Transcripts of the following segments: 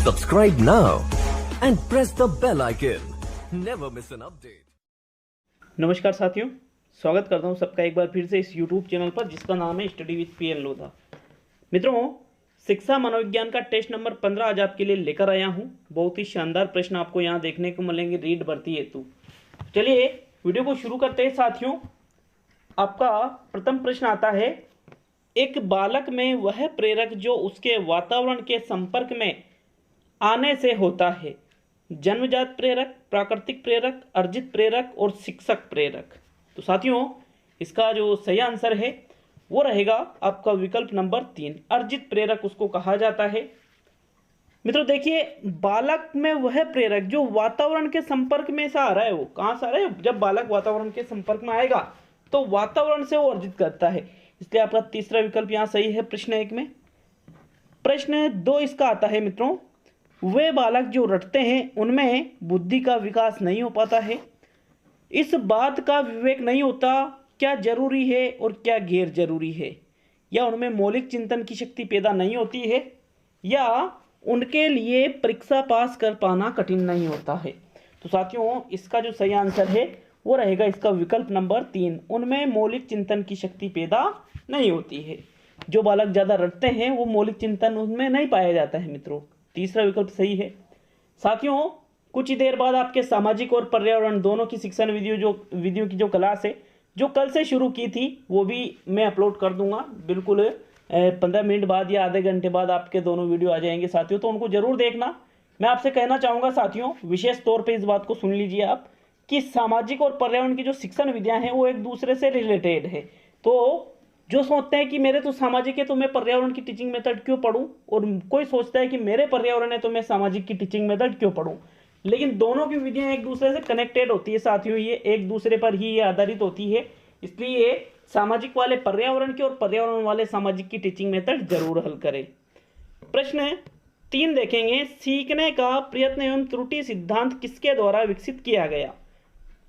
Subscribe now and press the bell icon. Never miss an update. नमस्कार साथियों, स्वागत करता हूं सबका एक बार फिर से इस YouTube चैनल पर जिसका नाम है स्टडी विद पीएन लोधा। मित्रों, शिक्षा मनोविज्ञान का टेस्ट नंबर 15 आज आपके लिए लेकर आया हूं। बहुत ही शानदार प्रश्न आपको यहां देखने को मिलेंगे रीड भर्ती हेतु। चलिए वीडियो को शुरू करते हैं साथियों। आपका प्रथम प्रश्न आता है, एक बालक में वह प्रेरक जो उसके वातावरण के संपर्क में आने से होता है, जन्मजात प्रेरक, प्राकृतिक प्रेरक, अर्जित प्रेरक और शिक्षक प्रेरक। तो साथियों, इसका जो सही आंसर है वो रहेगा आपका विकल्प नंबर 3, अर्जित प्रेरक उसको कहा जाता है। मित्रों देखिए, बालक में वह प्रेरक जो वातावरण के संपर्क में से आ रहा है, वो कहाँ से आ रहा है? जब बालक वातावरण के संपर्क में आएगा तो वातावरण से वो अर्जित करता है, इसलिए आपका तीसरा विकल्प यहाँ सही है प्रश्न 1 में। प्रश्न 2 इसका आता है मित्रों, वे बालक जो रटते हैं उनमें बुद्धि का विकास नहीं हो पाता है। इस बात का विवेक नहीं होता क्या जरूरी है और क्या गैर जरूरी है, या उनमें मौलिक चिंतन की शक्ति पैदा नहीं होती है, या उनके लिए परीक्षा पास कर पाना कठिन नहीं होता है। तो साथियों, इसका जो सही आंसर है वो रहेगा इसका विकल्प नंबर 3, उनमें मौलिक चिंतन की शक्ति पैदा नहीं होती है। जो बालक ज़्यादा रटते हैं वो मौलिक चिंतन उनमें नहीं पाया जाता है। मित्रों, तीसरा विकल्प सही है। साथियों, कुछ ही देर बाद आपके सामाजिक और पर्यावरण दोनों की शिक्षण विधियों की जो क्लास है, जो कल से शुरू की थी, वो भी मैं अपलोड कर दूंगा। बिल्कुल 15 मिनट बाद या आधे घंटे बाद आपके दोनों वीडियो आ जाएंगे साथियों, तो उनको जरूर देखना। मैं आपसे कहना चाहूँगा साथियों, विशेष तौर पर इस बात को सुन लीजिए आप कि सामाजिक और पर्यावरण की जो शिक्षण विधियाँ हैं वो एक दूसरे से रिलेटेड है। तो जो सोचते हैं कि मेरे तो सामाजिक है तो मैं पर्यावरण की टीचिंग मेथड क्यों पढूं, और कोई सोचता है कि मेरे पर्यावरण है तो मैं सामाजिक की टीचिंग मेथड क्यों पढूं, लेकिन दोनों की विधियां एक दूसरे से कनेक्टेड होती है साथियों, ये एक दूसरे पर ही ये आधारित होती है। इसलिए सामाजिक वाले पर्यावरण की और पर्यावरण वाले सामाजिक की टीचिंग मेथड जरूर हल करें। प्रश्न 3 देखेंगे, सीखने का प्रयत्न एवं त्रुटि सिद्धांत किसके द्वारा विकसित किया गया?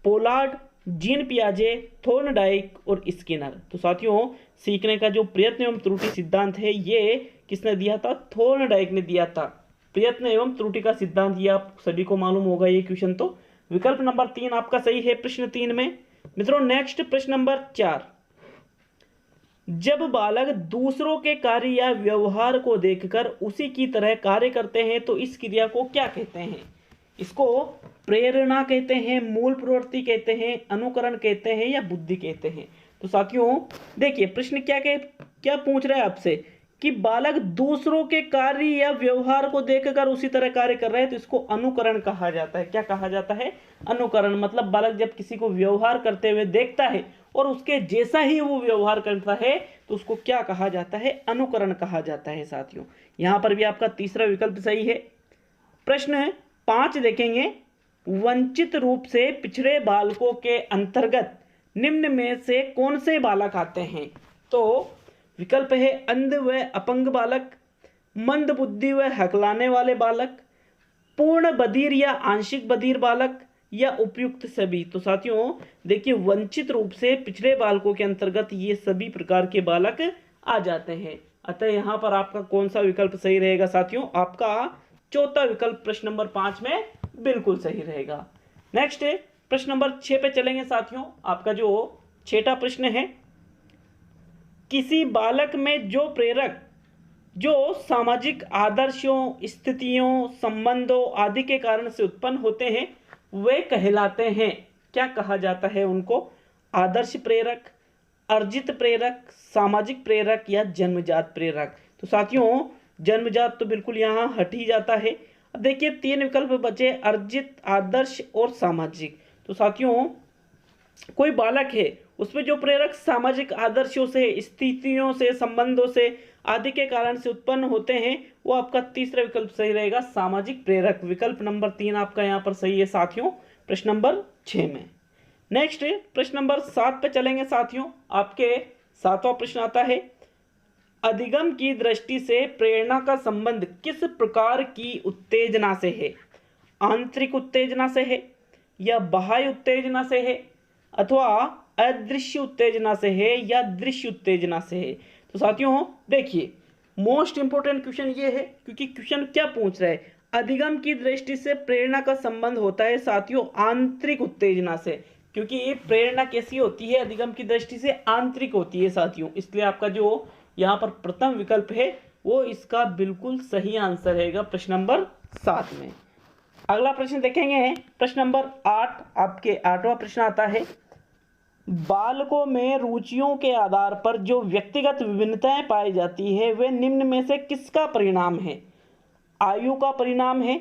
पोलार्ड, जीन पियाजे, थॉर्नडाइक और स्किनर। तो साथियों, सीखने का जो प्रयत्न एवं त्रुटि सिद्धांत है ये किसने दिया था? थॉर्नडाइक ने दिया था। प्रयत्न एवं त्रुटि का सिद्धांत ये आप सभी को मालूम होगा ये क्वेश्चन। तो विकल्प नंबर 3 आपका सही है प्रश्न 3 में। मित्रों, नेक्स्ट प्रश्न नंबर 4, जब बालक दूसरों के कार्य या व्यवहार को देखकर उसी की तरह कार्य करते हैं तो इस क्रिया को क्या कहते हैं? इसको प्रेरणा कहते हैं, मूल प्रवृत्ति कहते हैं, अनुकरण कहते हैं, या बुद्धि कहते हैं। तो साथियों देखिए, प्रश्न क्या पूछ रहा है आपसे कि बालक दूसरों के कार्य या व्यवहार को देखकर उसी तरह कार्य कर रहे हैं तो इसको अनुकरण कहा जाता है। क्या कहा जाता है? अनुकरण। मतलब बालक जब किसी को व्यवहार करते हुए देखता है और उसके जैसा ही वो व्यवहार करता है तो उसको क्या कहा जाता है? अनुकरण कहा जाता है। साथियों, यहाँ पर भी आपका तीसरा विकल्प सही है। प्रश्न 5 देखेंगे, वंचित रूप से पिछड़े बालकों के अंतर्गत निम्न में से कौन से बालक आते हैं? तो विकल्प है अंध व अपंग बालक, मंद बुद्धि व हकलाने वाले बालक, पूर्ण बधिर या आंशिक बधिर बालक, या उपयुक्त सभी। तो साथियों देखिए, वंचित रूप से पिछड़े बालकों के अंतर्गत ये सभी प्रकार के बालक आ जाते हैं। अतः यहाँ पर आपका कौन सा विकल्प सही रहेगा साथियों? आपका चौथा विकल्प प्रश्न नंबर 5 में बिल्कुल सही रहेगा। नेक्स्ट प्रश्न नंबर 6 पे चलेंगे साथियों। आपका जो 6ठा प्रश्न है, किसी बालक में जो प्रेरक जो सामाजिक आदर्शों, स्थितियों, संबंधों आदि के कारण से उत्पन्न होते हैं वे कहलाते हैं। क्या कहा जाता है उनको? आदर्श प्रेरक, अर्जित प्रेरक, सामाजिक प्रेरक, या जन्मजात प्रेरक। तो साथियों, जन्मजात तो बिल्कुल यहाँ हट ही जाता है। अब देखिए 3 विकल्प बचे, अर्जित, आदर्श और सामाजिक। तो साथियों, कोई बालक है उसमें जो प्रेरक सामाजिक आदर्शों से, स्थितियों से, संबंधों से आदि के कारण से उत्पन्न होते हैं वो आपका तीसरा विकल्प सही रहेगा, सामाजिक प्रेरक। विकल्प नंबर 3 आपका यहाँ पर सही है साथियों प्रश्न नंबर 6 में। नेक्स्ट प्रश्न नंबर 7 पे चलेंगे साथियों। आपके 7वां प्रश्न आता है, अधिगम की दृष्टि से प्रेरणा का संबंध किस प्रकार की उत्तेजना से है? आंतरिक उत्तेजना से है, या बाह्य उत्तेजना से है, अथवा अदृश्य उत्तेजना से है, या दृश्य उत्तेजना से है? तो साथियों देखिए, मोस्ट इंपोर्टेंट क्वेश्चन ये है, क्योंकि क्वेश्चन क्या पूछ रहा है? अधिगम की दृष्टि से प्रेरणा का संबंध होता है साथियों आंतरिक उत्तेजना से, क्योंकि ये प्रेरणा कैसी होती है, अधिगम की दृष्टि से आंतरिक होती है साथियों। इसलिए आपका जो यहाँ पर प्रथम विकल्प है वो इसका बिल्कुल सही आंसर रहेगा प्रश्न नंबर 7 में। अगला प्रश्न देखेंगे, प्रश्न नंबर 8, आपके 8वां प्रश्न आता है, बालकों में रुचियों के आधार पर जो व्यक्तिगत विभिन्नताएं पाई जाती है वे निम्न में से किसका परिणाम है? आयु का परिणाम है,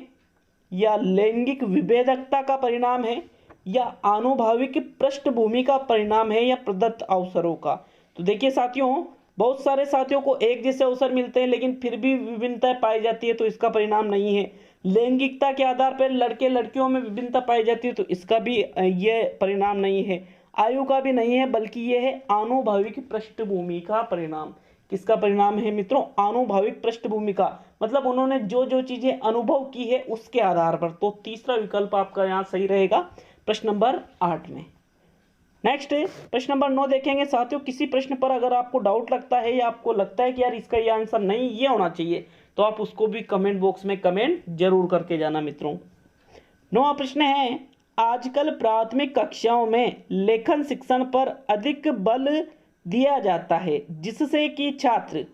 या लैंगिक विभेदकता का परिणाम है, या आनुभाविक पृष्ठभूमि का परिणाम है, या प्रदत्त अवसरों का? तो देखिए साथियों, बहुत सारे साथियों को एक जैसे अवसर मिलते हैं लेकिन फिर भी विभिन्नता पाई जाती है, तो इसका परिणाम नहीं है। लैंगिकता के आधार पर लड़के लड़कियों में विभिन्नता पाई जाती है, तो इसका भी ये परिणाम नहीं है। आयु का भी नहीं है, बल्कि ये है आनुभाविक पृष्ठभूमि का परिणाम। किसका परिणाम है मित्रों? आनुभाविक पृष्ठभूमि का, मतलब उन्होंने जो जो चीजें अनुभव की है उसके आधार पर। तो तीसरा विकल्प आपका यहाँ सही रहेगा प्रश्न नंबर 8 में। नेक्स्ट प्रश्न नंबर 9 देखेंगे साथियों। किसी प्रश्न पर अगर आपको डाउट लगता है या आपको लगता है कि यार इसका ये आंसर नहीं ये होना चाहिए, तो आप उसको भी कमेंट बॉक्स में कमेंट जरूर करके जाना मित्रों। 9वां प्रश्न है, आजकल प्राथमिक कक्षाओं में लेखन शिक्षण पर अधिक बल दिया जाता है जिससे कि छात्र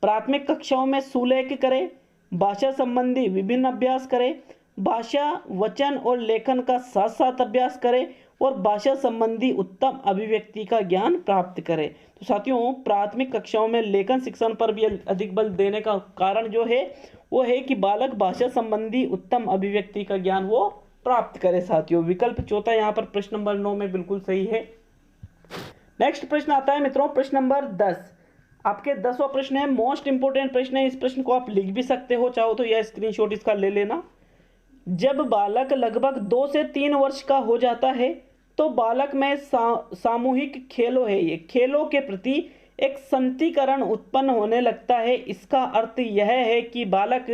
प्राथमिक कक्षाओं में सुलेख करें, भाषा संबंधी विभिन्न अभ्यास करें, भाषा वचन और लेखन का साथ साथ अभ्यास करें और भाषा संबंधी उत्तम अभिव्यक्ति का ज्ञान प्राप्त करें। तो साथियों, प्राथमिक कक्षाओं में लेखन शिक्षण पर भी अधिक बल देने का कारण जो है वो है कि बालक भाषा संबंधी उत्तम अभिव्यक्ति का ज्ञान वो प्राप्त करे साथियों। विकल्प चौथा यहाँ पर प्रश्न नंबर 9 में बिल्कुल सही है। नेक्स्ट प्रश्न आता है मित्रों प्रश्न नंबर 10। आपके 10वां प्रश्न है, मोस्ट इंपोर्टेंट प्रश्न है। इस प्रश्न को आप लिख भी सकते हो चाहो तो, या स्क्रीनशॉट इसका ले लेना। जब बालक लगभग 2 से 3 वर्ष का हो जाता है तो बालक में सामूहिक खेलों के प्रति एक संतीकरण उत्पन्न होने लगता है। इसका अर्थ यह है कि बालक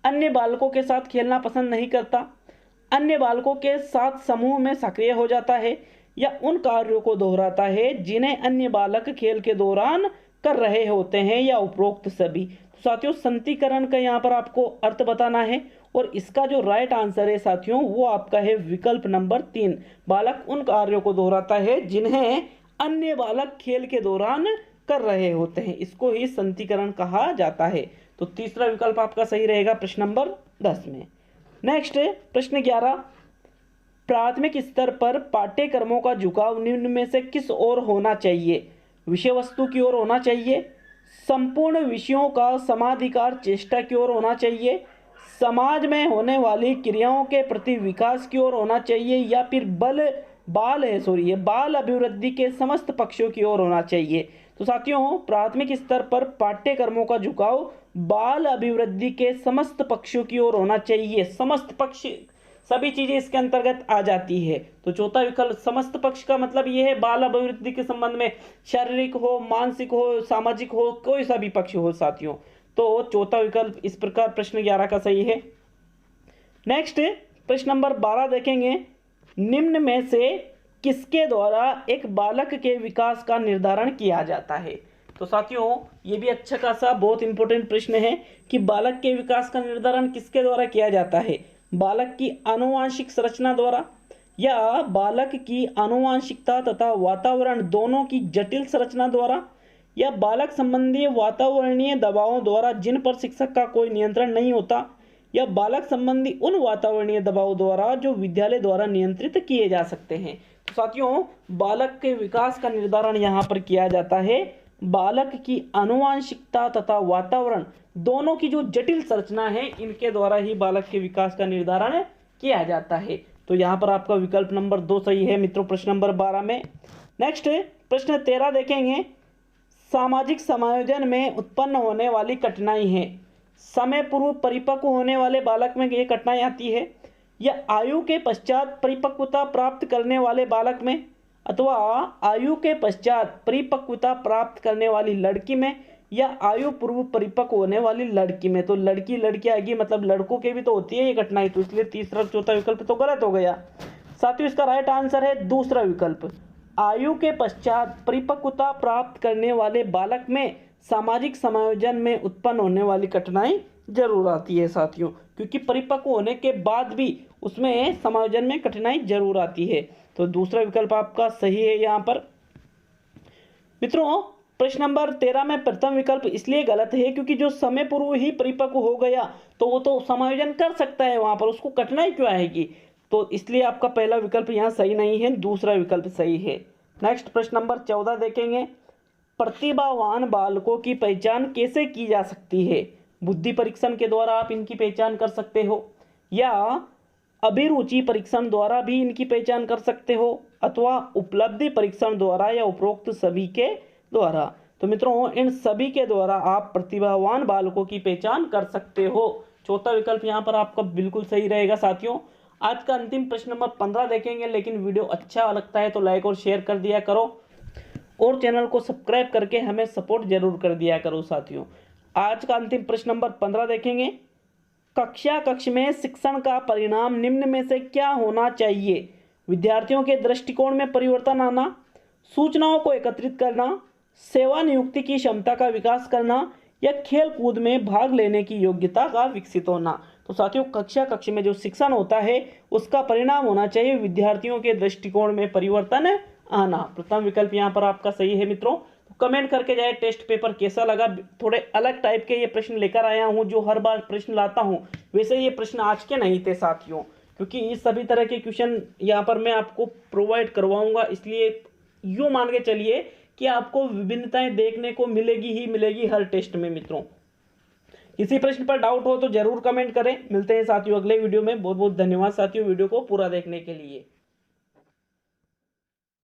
अन्य बालकों के साथ खेलना पसंद नहीं करता, अन्य बालकों के साथ समूह में सक्रिय हो जाता है या उन कार्यों को दोहराता है जिन्हें अन्य बालक खेल के दौरान कर रहे होते हैं, या उपरोक्त सभी। तो साथियों, संतीकरण का यहाँ पर आपको अर्थ बताना है और इसका जो राइट आंसर है साथियों वो आपका है विकल्प नंबर 3। बालक उन कार्यों को दोहराता है जिन्हें अन्य बालक खेल के दौरान कर रहे होते हैं, इसको ही संतीकरण कहा जाता है। तो तीसरा विकल्प आपका सही रहेगा प्रश्न नंबर 10 में। नेक्स्ट प्रश्न 11, प्राथमिक स्तर पर पाठ्यक्रमों का झुकाव निम्न में से किस ओर होना चाहिए? विषय वस्तु की ओर होना चाहिए, संपूर्ण विषयों का समाधिकार चेष्टा की ओर होना चाहिए, समाज में होने वाली क्रियाओं के प्रति विकास की ओर होना चाहिए, या फिर बाल अभिवृद्धि के समस्त पक्षों की ओर होना चाहिए? तो साथियों, प्राथमिक स्तर पर पाठ्यक्रमों का झुकाव बाल अभिवृद्धि के समस्त पक्षों की ओर होना चाहिए। समस्त पक्ष, सभी चीजें इसके अंतर्गत आ जाती है। तो चौथा विकल्प, समस्त पक्ष का मतलब यह है बाल अभिवृद्धि के संबंध में शारीरिक हो, मानसिक हो, सामाजिक हो, कोई सा भी पक्ष हो साथियों। तो चौथा विकल्प इस प्रकार प्रश्न 11 का सही है। नेक्स्ट प्रश्न नंबर 12 देखेंगे, निम्न में से किसके द्वारा एक बालक के विकास का निर्धारण किया जाता है? तो साथियों, ये भी अच्छा खासा बहुत इंपॉर्टेंट प्रश्न है कि बालक के विकास का निर्धारण किसके द्वारा किया जाता है? बालक की आनुवांशिक संरचना द्वारा, या बालक की आनुवांशिकता तथा वातावरण दोनों की जटिल संरचना द्वारा, या बालक संबंधी वातावरणीय दबावों द्वारा जिन पर शिक्षक का कोई नियंत्रण नहीं होता, या बालक संबंधी उन वातावरणीय दबावों द्वारा जो विद्यालय द्वारा नियंत्रित किए जा सकते हैं। तो साथियों, बालक के विकास का निर्धारण यहाँ पर किया जाता है बालक की आनुवांशिकता तथा वातावरण दोनों की जो जटिल संरचना है इनके द्वारा ही बालक के विकास का निर्धारण किया जाता है। तो यहाँ पर आपका विकल्प नंबर 2 सही है मित्रों प्रश्न नंबर 12 में। नेक्स्ट प्रश्न 13 देखेंगे, सामाजिक समायोजन में उत्पन्न होने वाली कठिनाई है। समय पूर्व परिपक्व होने वाले बालक में ये कठिनाई आती है, या आयु के पश्चात परिपक्वता प्राप्त करने वाले बालक में, अथवा आयु के पश्चात परिपक्वता प्राप्त करने वाली लड़की में, या आयु पूर्व परिपक्व होने वाली लड़की में। तो लड़की आएगी, मतलब लड़कों के भी तो होती है ये कठिनाई, तो इसलिए तीसरा चौथा विकल्प तो गलत हो गया साथियों। इसका राइट आंसर है दूसरा विकल्प, आयु के पश्चात परिपक्वता प्राप्त करने वाले बालक में सामाजिक समायोजन में उत्पन्न होने वाली कठिनाई जरूर आती है साथियों, क्योंकि परिपक्व होने के बाद भी उसमें समायोजन में कठिनाई जरूर आती है। तो दूसरा विकल्प आपका सही है यहाँ पर। मित्रों, प्रश्न नंबर 13 में प्रथम विकल्प इसलिए गलत है क्योंकि जो समय पूर्व ही परिपक्व हो गया तो वो तो समायोजन कर सकता है, वहां पर उसको कठिनाई क्यों आएगी। तो इसलिए आपका पहला विकल्प यहाँ सही नहीं है, दूसरा विकल्प सही है। नेक्स्ट प्रश्न नंबर 14 देखेंगे। प्रतिभावान बालकों की पहचान कैसे की जा सकती है? बुद्धि परीक्षण के द्वारा आप इनकी पहचान कर सकते हो, या अभिरुचि परीक्षण द्वारा भी इनकी पहचान कर सकते हो, अथवा उपलब्धि परीक्षण द्वारा, या उपरोक्त सभी के द्वारा। तो मित्रों, इन सभी के द्वारा आप प्रतिभावान बालकों की पहचान कर सकते हो। चौथा विकल्प यहाँ पर आपका बिल्कुल सही रहेगा साथियों। आज का अंतिम प्रश्न नंबर 15 देखेंगे, लेकिन वीडियो अच्छा लगता है तो लाइक और शेयर कर दिया करो और चैनल को सब्सक्राइब करके हमें सपोर्ट जरूर कर दिया करो साथियों। आज का अंतिम प्रश्न नंबर 15 देखेंगे। कक्ष में शिक्षण का परिणाम निम्न में से क्या होना चाहिए? विद्यार्थियों के दृष्टिकोण में परिवर्तन आना, सूचनाओं को एकत्रित करना, सेवा नियुक्ति की क्षमता का विकास करना, या खेल कूद में भाग लेने की योग्यता का विकसित होना। तो साथियों, कक्ष में जो शिक्षण होता है उसका परिणाम होना चाहिए विद्यार्थियों के दृष्टिकोण में परिवर्तन आना। प्रथम विकल्प यहाँ पर आपका सही है मित्रों। तो कमेंट करके जाए टेस्ट पेपर कैसा लगा। थोड़े अलग टाइप के ये प्रश्न लेकर आया हूँ, जो हर बार प्रश्न लाता हूँ वैसे ये प्रश्न आज के नहीं थे साथियों, क्योंकि इस सभी तरह के क्वेश्चन यहाँ पर मैं आपको प्रोवाइड करवाऊंगा। इसलिए यूँ मान के चलिए कि आपको विभिन्नताएं देखने को मिलेगी ही मिलेगी हर टेस्ट में। मित्रों, किसी प्रश्न पर डाउट हो तो जरूर कमेंट करें। मिलते हैं साथियों अगले वीडियो में। बहुत बहुत धन्यवाद साथियों वीडियो को पूरा देखने के लिए।